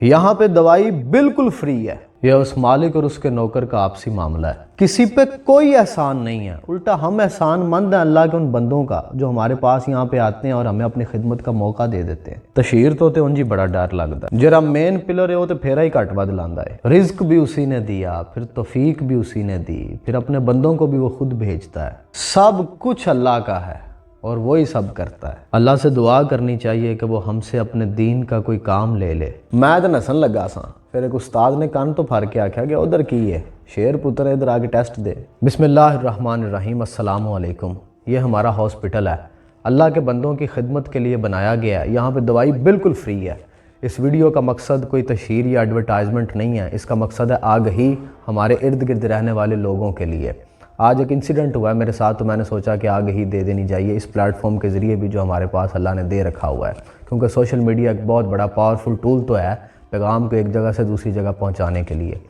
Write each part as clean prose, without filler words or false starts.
यहाँ पे दवाई बिल्कुल फ्री है। यह उस मालिक और उसके नौकर का आपसी मामला है, किसी पे कोई एहसान नहीं है। उल्टा हम एहसान मंद हैं अल्लाह के उन बंदों का जो हमारे पास यहाँ पे आते हैं और हमें अपनी खिदमत का मौका दे देते हैं। तशीर तो ते उनजी बड़ा डर लगता है। जरा मेन पिलर है वो तो फेरा ही घट वध लांदा है। रिज्क भी उसी ने दिया, फिर तौफीक भी उसी ने दी, फिर अपने बंदों को भी वो खुद भेजता है। सब कुछ अल्लाह का है और वही सब करता है। अल्लाह से दुआ करनी चाहिए कि वो हमसे अपने दीन का कोई काम ले ले। मैं तो नसन लगा सा, फिर एक उस्ताद ने कान तो फर के आख्या कि उधर की है शेर पुत्र इधर आगे टेस्ट दे। बिस्मिल्लाहिर्रहमानिर्रहीम, अस्सलामु अलैकुम। ये हमारा हॉस्पिटल है, अल्लाह के बंदों की खिदमत के लिए बनाया गया है। यहाँ पे दवाई बिल्कुल फ्री है। इस वीडियो का मकसद कोई तशहीर या एडवर्टाइजमेंट नहीं है, इसका मकसद है आगही हमारे इर्द गिर्द रहने वाले लोगों के लिए। आज एक इंसिडेंट हुआ है मेरे साथ, तो मैंने सोचा कि आगही दे देनी चाहिए इस प्लेटफॉर्म के ज़रिए भी जो हमारे पास अल्लाह ने दे रखा हुआ है। क्योंकि सोशल मीडिया एक बहुत बड़ा पावरफुल टूल तो है पैगाम को एक जगह से दूसरी जगह पहुंचाने के लिए।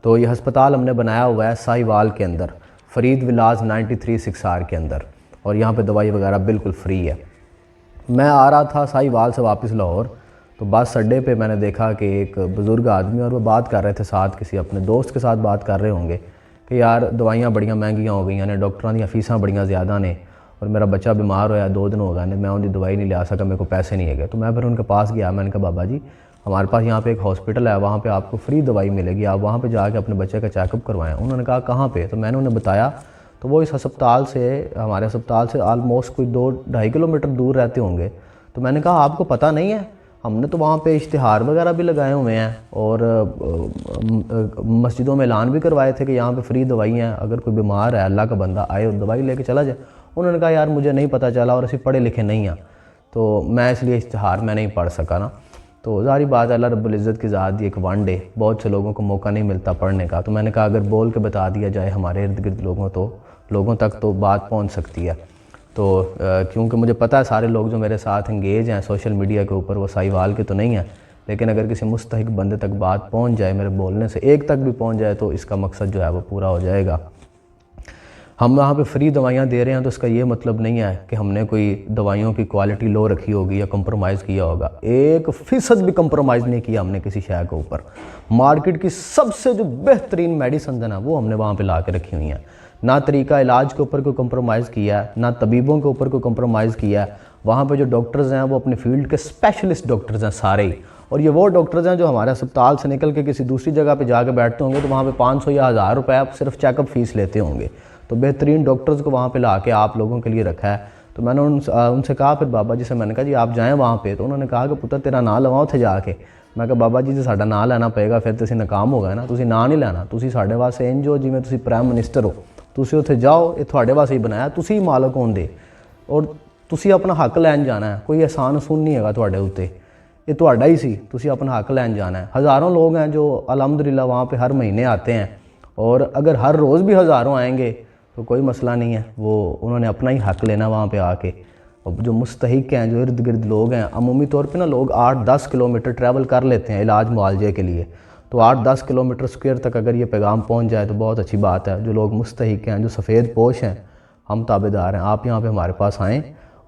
तो ये हस्पताल हमने बनाया हुआ है साहिवाल के अंदर, फरीद विलास 93 के अंदर, और यहाँ पे दवाई वगैरह बिल्कुल फ्री है। मैं आ रहा था साहिवाल से वापस लाहौर, तो बस अड्डे पे मैंने देखा कि एक बुज़ुर्ग आदमी और वो बात कर रहे थे साथ किसी अपने दोस्त के साथ बात कर रहे होंगे कि यार दवाइयाँ बड़ियाँ महंगियाँ हो गई ने, डॉक्टरों दी फीसां बड़ियाँ ज़्यादा ने, और मेरा बच्चा बीमार होया 2 दिन हो गए ने, मैं उनकी दवाई नहीं लिया सका, मेरे को पैसे नहीं है। तो मैं फिर उनके पास गया, मैंने कहा बाबा जी हमारे पास यहाँ पे एक हॉस्पिटल है, वहाँ पे आपको फ्री दवाई मिलेगी, आप वहाँ पे जाके अपने बच्चे का चेकअप करवाएं। उन्होंने कहा कहाँ पे? तो मैंने उन्हें बताया। तो वो इस अस्पताल से, हमारे अस्पताल से आलमोस्ट कोई 2-2.5 किलोमीटर दूर रहते होंगे। तो मैंने कहा आपको पता नहीं है? हमने तो वहाँ पे इश्तिहार वगैरह भी लगाए हुए हैं और मस्जिदों में ऐलान भी करवाए थे कि यहाँ पे फ्री दवाई हैं, अगर कोई बीमार है अल्लाह का बंदा आए और दवाई लेके चला जाए। उन्होंने कहा यार मुझे नहीं पता चला और ऐसे पढ़े लिखे नहीं हैं, तो मैं इसलिए इश्तिहार में नहीं पढ़ सका ना। तो ज़ाहिर बात है अल्लाह रब्बुल इज़्ज़त की ज़ात दी एक वन डे, बहुत से लोगों को मौका नहीं मिलता पढ़ने का। तो मैंने कहा अगर बोल के बता दिया जाए हमारे इर्द गिर्द लोगों तक तो बात पहुँच सकती है। तो क्योंकि मुझे पता है सारे लोग जो मेरे साथ इंगेज हैं सोशल मीडिया के ऊपर वो साहिवाल के तो नहीं हैं, लेकिन अगर किसी मुस्तहिक बंदे तक बात पहुंच जाए, मेरे बोलने से एक तक भी पहुंच जाए, तो इसका मकसद जो है वो पूरा हो जाएगा। हम यहाँ पे फ्री दवाइयाँ दे रहे हैं तो इसका ये मतलब नहीं है कि हमने कोई दवाइयों की क्वालिटी लो रखी होगी या कंप्रोमाइज़ किया होगा। 1% भी कंप्रोमाइज़ नहीं किया हमने किसी शय के ऊपर। मार्केट की सबसे जो बेहतरीन मेडिसिन है ना वो हमने वहाँ पर ला के रखी हुई हैं। ना तरीका इलाज के ऊपर कोई कंप्रोमाइज़ किया है, ना तबीबों के ऊपर कोई कंप्रोमाइज़ किया है। वहाँ पे जो डॉक्टर्स हैं वो अपने फील्ड के स्पेशलिस्ट डॉक्टर्स हैं सारे ही, और ये वो डॉक्टर्स हैं जो हमारे अस्पताल से निकल के किसी दूसरी जगह पे जाके बैठते होंगे तो वहाँ पे 500 या 1000 रुपये आप सिर्फ चेकअप फीस लेते होंगे। तो बेहतरीन डॉक्टर्स को वहाँ पर ला के आप लोगों के लिए रखा है। तो मैंने उनसे कहा, फिर बाबा जी से मैंने कहा जी आप जाएँ वहाँ पर। तो उन्होंने कहा कि पुत्र तेरा नाम लवाओ थे जाके। मैं कहा बाबा जी से साडा नाम लेना पएगा, फिर तुसीं नाकाम हो गए ना, तुसीं नाम नहीं लेना, तुसीं साडे वास्ते इंज हो जिवें तुसीं प्राइम मिनिस्टर हो, ਤੁਸੀਂ ਉੱਥੇ ਜਾਓ, ਇਹ ਤੁਹਾਡੇ ਵਾਸਤੇ ਹੀ ਬਣਾਇਆ, ਤੁਸੀਂ ਮਾਲਕ ਹੋਂਦੇ ਔਰ ਤੁਸੀਂ ਆਪਣਾ ਹੱਕ ਲੈਣ ਜਾਣਾ ਹੈ। ਕੋਈ ਆਸਾਨ ਸੁਣ ਨਹੀਂ ਹੈਗਾ ਤੁਹਾਡੇ ਉੱਤੇ, ਇਹ ਤੁਹਾਡਾ ਹੀ ਸੀ, ਤੁਸੀਂ अपना हक ਲੈਣ जाना है। हज़ारों लोग हैं जो अल्हम्दुलिल्लाह वहाँ पे हर महीने आते हैं, और अगर हर रोज़ भी हज़ारों आएंगे तो कोई मसला नहीं है, वो उन्होंने अपना ही हक लेना वहाँ पे आके। और जो मुस्तहिक हैं, जो इर्द गिर्द लोग हैं, अमूमी तौर पे ना लोग 8-10 किलोमीटर ट्रैवल कर लेते हैं इलाज मुआलजे के लिए। तो 8-10 किलोमीटर स्क्वायर तक अगर ये पैगाम पहुंच जाए तो बहुत अच्छी बात है। जो लोग मुस्तहिक हैं, जो सफ़ेद पोश हैं, हम ताबेदार हैं, आप यहाँ पे हमारे पास आएँ,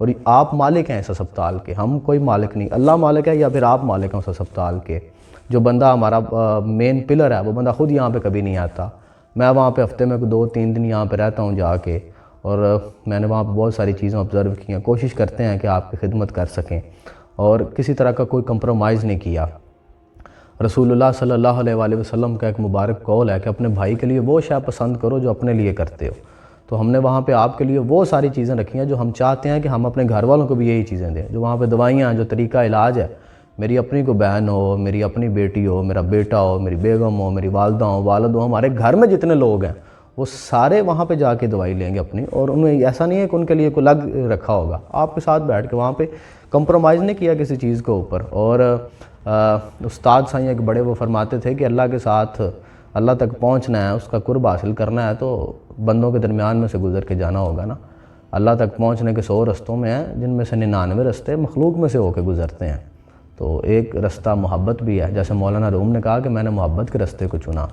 और आप मालिक हैं इस अस्पताल के, हम कोई मालिक नहीं, अल्लाह मालिक है या फिर आप मालिक हैं उस अस्पताल के। जो बंदा हमारा मेन पिलर है वो बंदा ख़ुद यहाँ पे कभी नहीं आता। मैं वहाँ पे हफ्ते में 2-3 दिन यहाँ पे रहता हूँ जाके, और मैंने वहाँ पे बहुत सारी चीज़ें ऑब्ज़र्व की हैं। कोशिश करते हैं कि आपकी खिदमत कर सकें और किसी तरह का कोई कंप्रोमाइज़ नहीं किया। रसूलुल्लाह सल्लल्लाहु अलैहि वसल्लम का एक मुबारक कौल है कि अपने भाई के लिए वो शय पसंद करो जो अपने लिए करते हो। तो हमने वहाँ पे आपके लिए वो सारी चीज़ें रखी हैं जो हम चाहते हैं कि हम अपने घर वालों को भी यही चीज़ें दें। जो वहाँ पे दवाइयाँ, जो तरीका इलाज है, मेरी अपनी को बहन हो, मेरी अपनी बेटी हो, मेरा बेटा हो, मेरी बेगम हो, मेरी वालदा हो, वालद हो, हमारे घर में जितने लोग हैं वो सारे वहाँ पे जाके दवाई लेंगे अपनी, और उन्हें ऐसा नहीं है कि उनके लिए कोई अलग रखा होगा। आपके साथ बैठ के वहाँ पे कंप्रोमाइज़ नहीं किया किसी चीज़ के ऊपर। और उस्ताद साईं एक बड़े वो फरमाते थे कि अल्लाह के साथ अल्लाह तक पहुँचना है, उसका कुर्ब हासिल करना है, तो बंदों के दरमियान में से गुज़र के जाना होगा ना। अल्लाह तक पहुँचने के 100 रस्तों में हैं, जिनमें से 99 रस्ते मखलूक में से होकर गुज़रते हैं। तो एक रास्ता मोहब्बत भी है, जैसे मौलाना रूम ने कहा कि मैंने मोहब्बत के रास्ते को चुना।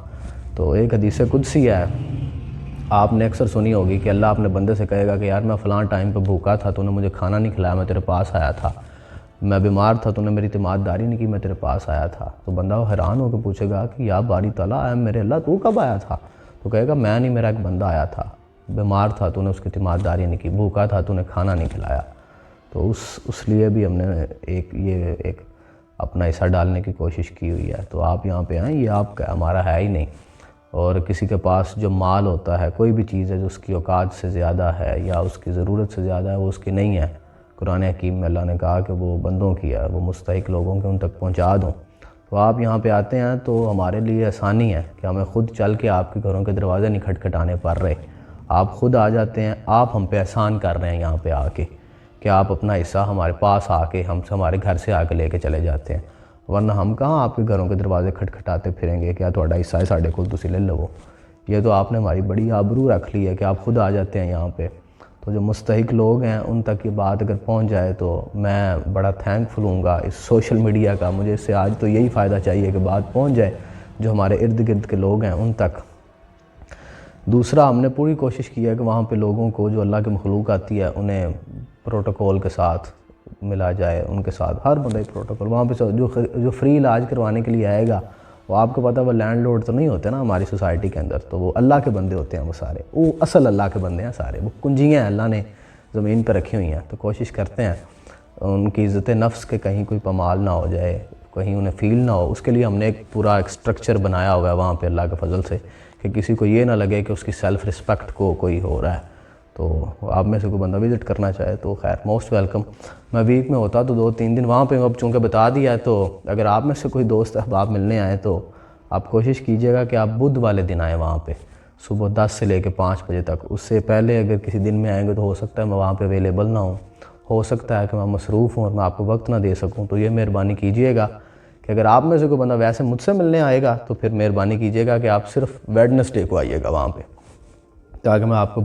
तो एक हदीस कुदसी है, आपने अक्सर सुनी होगी कि अल्लाह अपने बंदे से कहेगा कि यार मैं फ़लाँ टाइम पे भूखा था, तूने मुझे खाना नहीं खिलाया, मैं तेरे पास आया था। میں بیمار تھا تو نے میری اعتماد داری نہیں کی، میں تیرے پاس آیا تھا. تو بندہ حیران ہو کے پوچھے گا کہ یا باری تعالیٰ اے میرے اللہ تو کب آیا تھا؟ تو کہے گا میں نہیں، میرا ایک بندہ آیا تھا، بیمار تھا تو نے اس کی اعتماد داری نہیں کی، بھوکا تھا تو نے کھانا نہیں کھلایا. تو اس لیے بھی ہم نے ایک اپنا حصہ ڈالنے کی کوشش کی ہوئی ہے. تو آپ یہاں پہ آئیں، یہ آپ کا ہمارا ہے ہی نہیں. اور کسی کے پاس جو مال ہوتا ہے، کوئی بھی چیز ہے جو اس کی اوقات سے زیادہ ہے یا اس کی ضرورت سے زیادہ ہے، وہ اس کی نہیں ہے. قرآن حکیم میں اللہ نے کہا کہ وہ بندوں کی ہے، وہ مستحق لوگوں کے ان تک پہنچا دوں. تو آپ یہاں پہ آتے ہیں تو ہمارے لیے آسانی ہے کہ ہمیں خود چل کے آپ کے گھروں کے دروازے نہیں کھٹکھٹانے پڑ رہے. آپ خود آ جاتے ہیں، آپ ہم پہ احسان کر رہے ہیں یہاں پہ آ کے کہ آپ اپنا حصہ ہمارے پاس آ کے ہمارے گھر سے آ کے لے کے چلے جاتے ہیں. ورنہ ہم کہاں آپ کے گھروں کے دروازے کھٹکھٹاتے پھریں گے کیا تھوڑا حصہ ہے ساڑھے کو تسی لے لو. یہ تو آپ نے ہماری بڑی آبرو رکھ لی ہے کہ آپ خود آ جاتے ہیں یہاں پہ. تو جو مستحق لوگ ہیں ان تک یہ بات اگر پہنچ جائے تو میں بڑا تھینک فل ہوں گا اس سوشل میڈیا کا. مجھے اس سے آج تو یہی فائدہ چاہیے کہ بات پہنچ جائے جو ہمارے ارد گرد کے لوگ ہیں ان تک. دوسرا، ہم نے پوری کوشش کی ہے کہ وہاں پہ لوگوں کو جو اللہ کی مخلوق آتی ہے انہیں پروٹوکول کے ساتھ ملا جائے. ان کے ساتھ ہر بندہ پروٹوکول وہاں پہ جو فری علاج کروانے کے لیے آئے گا وہ آپ کو پتہ وہ لینڈ لورڈ تو نہیں ہوتے نا ہماری سوسائٹی کے اندر، تو وہ اللہ کے بندے ہوتے ہیں. وہ سارے وہ اصل اللہ کے بندے ہیں سارے، وہ کنجیاں ہیں اللہ نے زمین پہ رکھی ہوئی ہیں. تو کوشش کرتے ہیں ان کی عزت نفس کے کہیں کوئی پامال نہ ہو جائے، کہیں انہیں فیل نہ ہو. اس کے لیے ہم نے ایک پورا ایک سٹرکچر بنایا ہوا ہے وہاں پہ اللہ کے فضل سے کہ کسی کو یہ نہ لگے کہ اس کی سیلف رسپیکٹ کو کوئی ہو رہا ہے. تو آپ میں سے کوئی بندہ وزٹ کرنا چاہے تو خیر موسٹ ویلکم. میں ویک میں ہوتا تو 2-3 دن وہاں پہ، اب چونکہ بتا دیا ہے تو اگر آپ میں سے کوئی دوست احباب ملنے آئے تو آپ کوشش کیجئے گا کہ آپ بدھ والے دن آئیں وہاں پہ صبح 10 سے لے کے 5 بجے تک. اس سے پہلے اگر کسی دن میں آئیں گے تو ہو سکتا ہے میں وہاں پہ اویلیبل نہ ہوں، ہو سکتا ہے کہ میں مصروف ہوں اور میں آپ کو وقت نہ دے سکوں. تو یہ مہربانی کیجئے گا کہ اگر آپ میں سے کوئی بندہ ویسے مجھ سے ملنے آئے گا تو پھر مہربانی کیجئے گا کہ آپ صرف ویڈنسڈے کو آئیے گا وہاں پہ تاکہ میں آپ کو